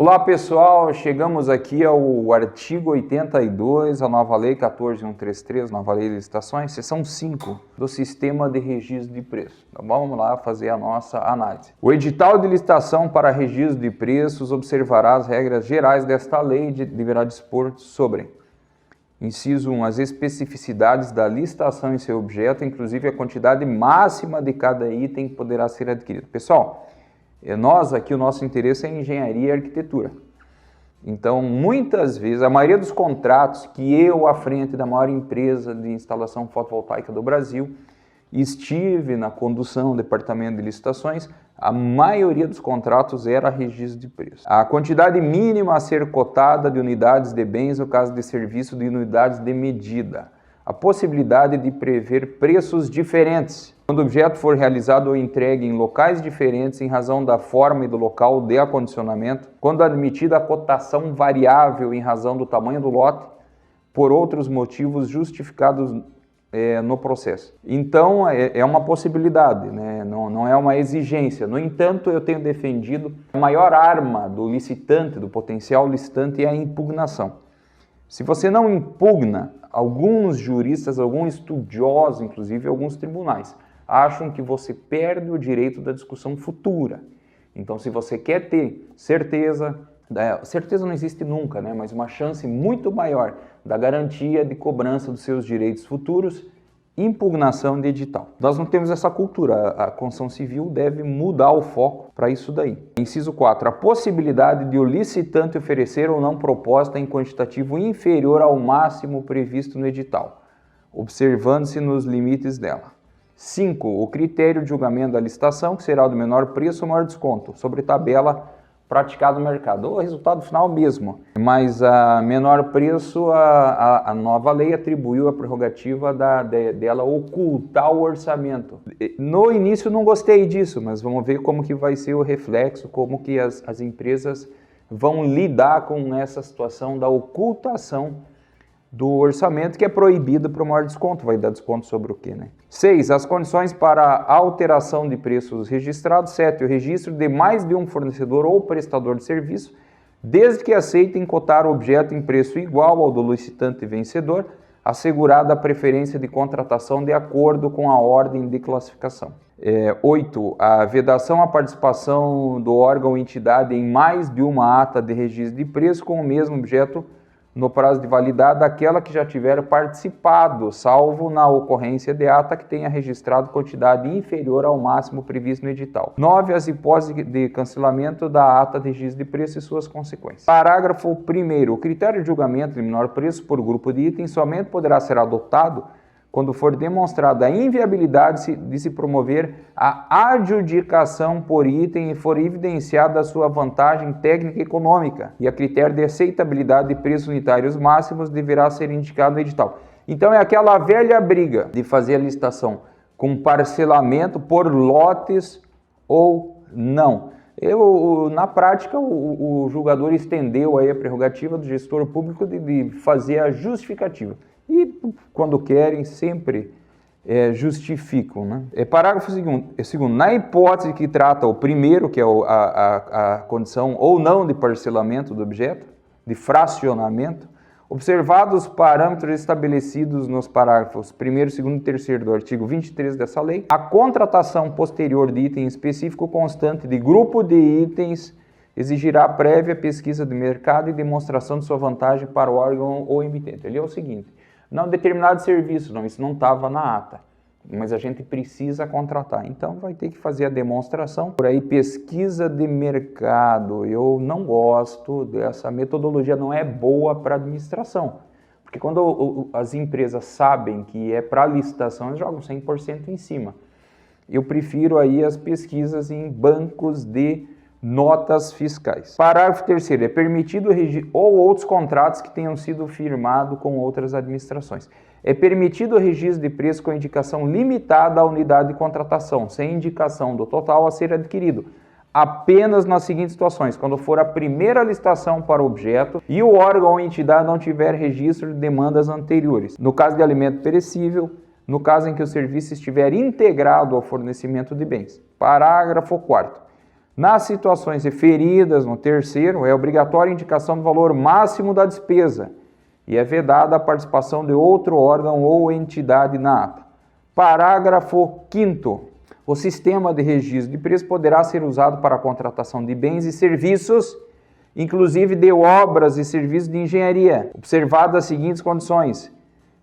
Olá pessoal, chegamos aqui ao artigo 82, a nova lei 14.133, nova lei de licitações, seção 5 do sistema de registro de preços. Então vamos lá fazer a nossa análise. O edital de licitação para registro de preços observará as regras gerais desta lei e deverá dispor sobre: inciso 1, as especificidades da licitação e seu objeto, inclusive a quantidade máxima de cada item que poderá ser adquirido. Pessoal, nós aqui, o nosso interesse é engenharia e arquitetura. Então, muitas vezes, a maioria dos contratos que eu, à frente da maior empresa de instalação fotovoltaica do Brasil, estive na condução do departamento de licitações, a maioria dos contratos era registro de preço. A quantidade mínima a ser cotada de unidades de bens, no caso de serviço, de unidades de medida. A possibilidade de prever preços diferentes quando o objeto for realizado ou entregue em locais diferentes em razão da forma e do local de acondicionamento, quando admitida a cotação variável em razão do tamanho do lote, por outros motivos justificados no processo. Então, é uma possibilidade, né? Não é uma exigência. No entanto, eu tenho defendido a maior arma do licitante, do potencial licitante, é a impugnação. Se você não impugna, alguns juristas, alguns estudiosos, inclusive alguns tribunais, acham que você perde o direito da discussão futura. Então, se você quer ter certeza não existe nunca, né? Mas uma chance muito maior da garantia de cobrança dos seus direitos futuros, impugnação de edital. Nós não temos essa cultura, a construção civil deve mudar o foco para isso daí. Inciso 4, a possibilidade de o licitante oferecer ou não proposta em quantitativo inferior ao máximo previsto no edital, observando-se nos limites dela. 5, o critério de julgamento da licitação, que será o do menor preço ou maior desconto, sobre tabela praticado no mercado. O resultado final mesmo, mas a menor preço, a nova lei atribuiu a prerrogativa dela ocultar o orçamento. No início não gostei disso, mas vamos ver como que vai ser o reflexo, como que as empresas vão lidar com essa situação da ocultação do orçamento, que é proibido para o maior desconto. Vai dar desconto sobre o quê, né? 6. As condições para a alteração de preços registrados. 7. O registro de mais de um fornecedor ou prestador de serviço, desde que aceitem cotar o objeto em preço igual ao do licitante vencedor, assegurada a preferência de contratação de acordo com a ordem de classificação. 8. A vedação à participação do órgão ou entidade em mais de uma ata de registro de preço com o mesmo objeto no prazo de validade daquela que já tiver participado, salvo na ocorrência de ata que tenha registrado quantidade inferior ao máximo previsto no edital. 9. As hipóteses de cancelamento da ata de registro de preço e suas consequências. Parágrafo 1º. O critério de julgamento de menor preço por grupo de itens somente poderá ser adotado quando for demonstrada a inviabilidade de se promover a adjudicação por item e for evidenciada a sua vantagem técnica e econômica, e a critério de aceitabilidade de preços unitários máximos deverá ser indicado no edital. Então é aquela velha briga de fazer a licitação com parcelamento por lotes ou não. Na prática, o julgador estendeu aí a prerrogativa do gestor público de fazer a justificativa. E quando querem, sempre justificam, né? Parágrafo 2º. Na hipótese que trata o primeiro, que é a condição ou não de parcelamento do objeto, de fracionamento, observados os parâmetros estabelecidos nos parágrafos 1º, 2º e 3º do artigo 23 dessa lei, a contratação posterior de item específico constante de grupo de itens exigirá prévia pesquisa de mercado e demonstração de sua vantagem para o órgão ou emitente. Ali é o seguinte: não, determinado serviço, não, isso não estava na ata, mas a gente precisa contratar, então vai ter que fazer a demonstração. Por aí, pesquisa de mercado, eu não gosto dessa metodologia, não é boa para administração, porque quando as empresas sabem que é para licitação, eles jogam 100% em cima. Eu prefiro aí as pesquisas em bancos de notas fiscais. Parágrafo 3º. É permitido ou outros contratos que tenham sido firmados com outras administrações. É permitido o registro de preço com indicação limitada à unidade de contratação, sem indicação do total a ser adquirido, apenas nas seguintes situações: quando for a primeira licitação para o objeto e o órgão ou entidade não tiver registro de demandas anteriores. No caso de alimento perecível, no caso em que o serviço estiver integrado ao fornecimento de bens. Parágrafo 4º. Nas situações referidas no terceiro, é obrigatória a indicação do valor máximo da despesa e é vedada a participação de outro órgão ou entidade na ata. Parágrafo 5º. O sistema de registro de preços poderá ser usado para a contratação de bens e serviços, inclusive de obras e serviços de engenharia, observadas as seguintes condições: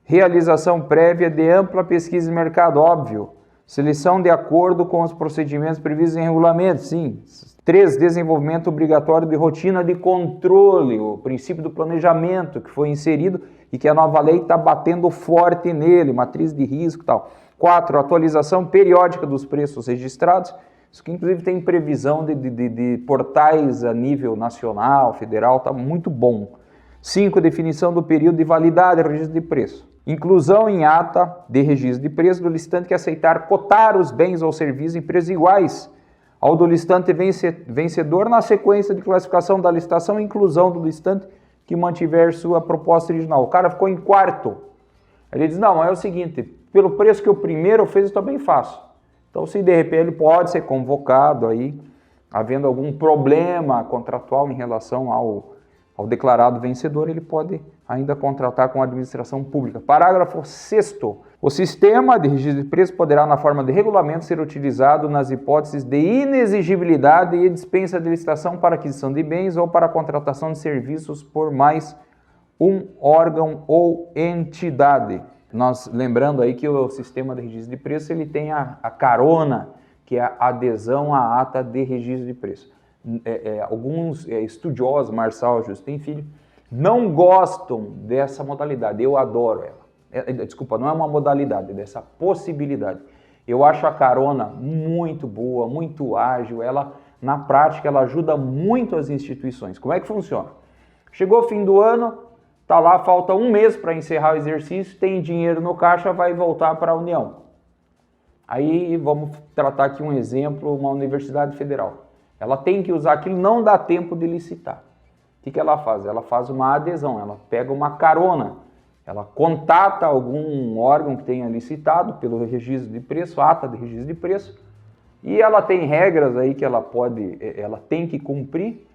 realização prévia de ampla pesquisa de mercado, óbvio. Seleção de acordo com os procedimentos previstos em regulamento, sim. 3. Desenvolvimento obrigatório de rotina de controle, o princípio do planejamento que foi inserido e que a nova lei está batendo forte nele, matriz de risco e tal. 4. Atualização periódica dos preços registrados, isso que inclusive tem previsão de portais a nível nacional, federal, está muito bom. 5. Definição do período de validade do registro de preço. Inclusão em ata de registro de preço do licitante que aceitar cotar os bens ou serviços em preços iguais ao do licitante vencedor na sequência de classificação da licitação e inclusão do licitante que mantiver sua proposta original. O cara ficou em quarto. Ele diz, não, é o seguinte, pelo preço que o primeiro fez, eu também faço. Então, se de repente ele pode ser convocado aí, havendo algum problema contratual em relação ao declarado vencedor, ele pode ainda contratar com a administração pública. Parágrafo 6º. O sistema de registro de preços poderá, na forma de regulamento, ser utilizado nas hipóteses de inexigibilidade e dispensa de licitação para aquisição de bens ou para contratação de serviços por mais um órgão ou entidade. Nós lembrando aí que o sistema de registro de preços ele tem a carona, que é a adesão à ata de registro de preços. Alguns estudiosos, Marçal, Justin Filho, não gostam dessa modalidade. Eu adoro ela. Desculpa, não é uma modalidade, é dessa possibilidade. Eu acho a carona muito boa, muito ágil. Ela, na prática, ela ajuda muito as instituições. Como é que funciona? Chegou o fim do ano, tá lá, falta um mês para encerrar o exercício, tem dinheiro no caixa, vai voltar para a União. Aí vamos tratar aqui um exemplo, uma universidade federal. Ela tem que usar aquilo, não dá tempo de licitar. O que ela faz? Ela faz uma adesão, ela pega uma carona, ela contata algum órgão que tenha licitado pelo registro de preço, ata de registro de preço, e ela tem regras aí que ela tem que cumprir,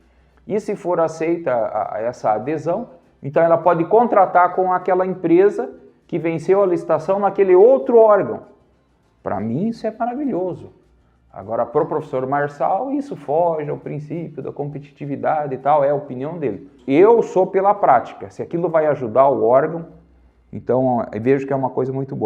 e se for aceita essa adesão, então ela pode contratar com aquela empresa que venceu a licitação naquele outro órgão. Para mim isso é maravilhoso. Agora, para o professor Marçal, isso foge ao princípio da competitividade e tal, é a opinião dele. Eu sou pela prática. Se aquilo vai ajudar o órgão, então eu vejo que é uma coisa muito boa.